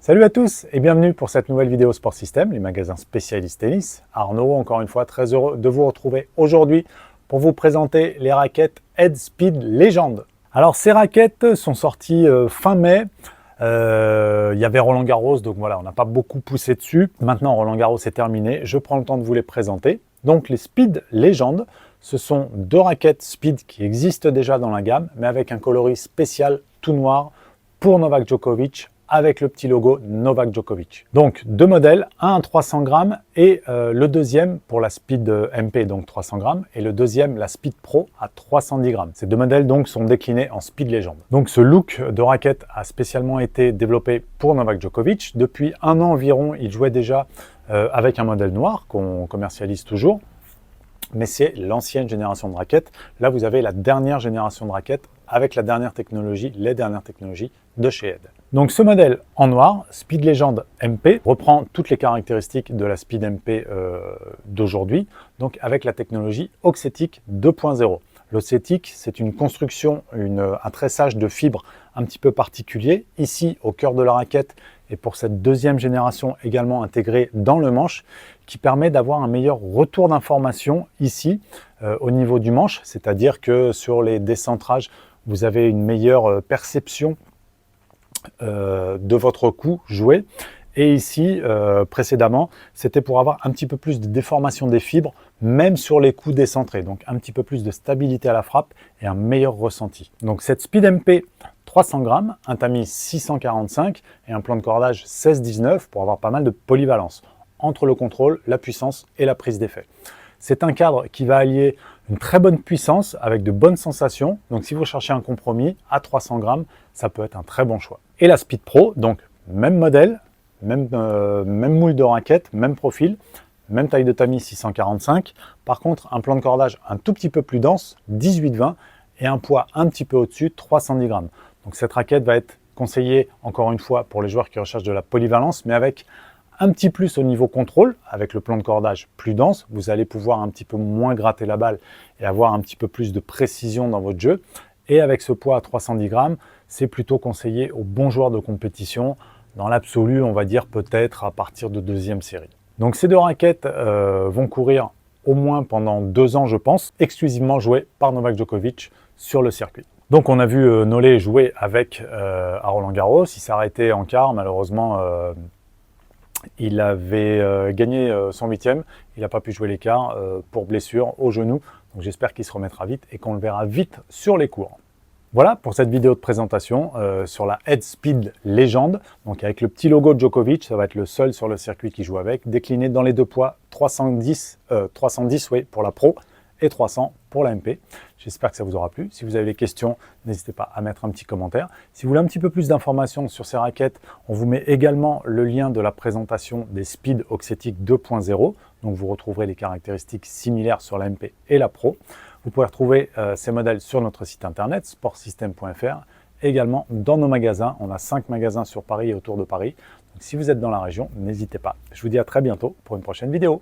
Salut à tous et bienvenue pour cette nouvelle vidéo Sport System, les magasins spécialistes tennis. Arnaud, encore une fois, très heureux de vous retrouver aujourd'hui pour vous présenter les raquettes Headspeed Legend. Alors ces raquettes sont sorties fin mai. Il y avait Roland Garros, donc voilà, on n'a pas beaucoup poussé dessus. Maintenant, Roland Garros est terminé, je prends le temps de vous les présenter. Donc les Speed Legend, ce sont deux raquettes Speed qui existent déjà dans la gamme, mais avec un coloris spécial tout noir pour Novak Djokovic, avec le petit logo Novak Djokovic. Donc deux modèles, un à 300 grammes et le deuxième pour la Speed MP, donc 300 grammes, et le deuxième, la Speed Pro, à 310 grammes. Ces deux modèles donc sont déclinés en Speed Legend. Donc ce look de raquette a spécialement été développé pour Novak Djokovic. Depuis un an environ, il jouait déjà avec un modèle noir qu'on commercialise toujours. Mais c'est l'ancienne génération de raquettes. Là, vous avez la dernière génération de raquettes avec la dernière technologie, les dernières technologies de chez Head. Donc ce modèle en noir, Speed Legend MP, reprend toutes les caractéristiques de la Speed MP d'aujourd'hui, donc avec la technologie Oxetic 2.0. L'Oxetic, c'est une construction, un tressage de fibres un petit peu particulier, ici au cœur de la raquette, et pour cette deuxième génération également intégrée dans le manche, qui permet d'avoir un meilleur retour d'information ici au niveau du manche, c'est-à-dire que sur les décentrages, vous avez une meilleure perception de votre coup joué. Et ici, précédemment, c'était pour avoir un petit peu plus de déformation des fibres, même sur les coups décentrés. Donc un petit peu plus de stabilité à la frappe et un meilleur ressenti. Donc cette Speed MP 300 grammes, un tamis 645 et un plan de cordage 16-19 pour avoir pas mal de polyvalence entre le contrôle, la puissance et la prise d'effet. C'est un cadre qui va allier une très bonne puissance avec de bonnes sensations. Donc si vous cherchez un compromis à 300 grammes, ça peut être un très bon choix. Et la Speed Pro, donc même modèle, même moule de raquette, même profil, même taille de tamis 645. Par contre, un plan de cordage un tout petit peu plus dense, 18-20, et un poids un petit peu au-dessus, 310 grammes. Donc cette raquette va être conseillée, encore une fois, pour les joueurs qui recherchent de la polyvalence, mais avec un petit plus au niveau contrôle, avec le plan de cordage plus dense, vous allez pouvoir un petit peu moins gratter la balle et avoir un petit peu plus de précision dans votre jeu. Et avec ce poids à 310 grammes, c'est plutôt conseillé aux bons joueurs de compétition. Dans l'absolu, on va dire peut-être à partir de deuxième série. Donc ces deux raquettes vont courir au moins pendant 2 ans, je pense, exclusivement jouées par Novak Djokovic sur le circuit. Donc on a vu Nolé jouer avec à Roland Garros. Il s'est arrêté en quart, malheureusement. Il avait gagné son 8e, il n'a pas pu jouer les quarts pour blessure au genou. Donc j'espère qu'il se remettra vite et qu'on le verra vite sur les courts. Voilà pour cette vidéo de présentation sur la Headspeed Legend. Donc avec le petit logo de Djokovic, ça va être le seul sur le circuit qui joue avec, décliné dans les deux poids 310 oui, pour la Pro et 300 pour la MP. J'espère que ça vous aura plu. Si vous avez des questions, n'hésitez pas à mettre un petit commentaire. Si vous voulez un petit peu plus d'informations sur ces raquettes, on vous met également le lien de la présentation des Speed Oxetic 2.0. Donc vous retrouverez les caractéristiques similaires sur la MP et la Pro. Vous pouvez retrouver ces modèles sur notre site internet sportsystem.fr, également dans nos magasins. On a 5 magasins sur Paris et autour de Paris. Donc si vous êtes dans la région, n'hésitez pas. Je vous dis à très bientôt pour une prochaine vidéo.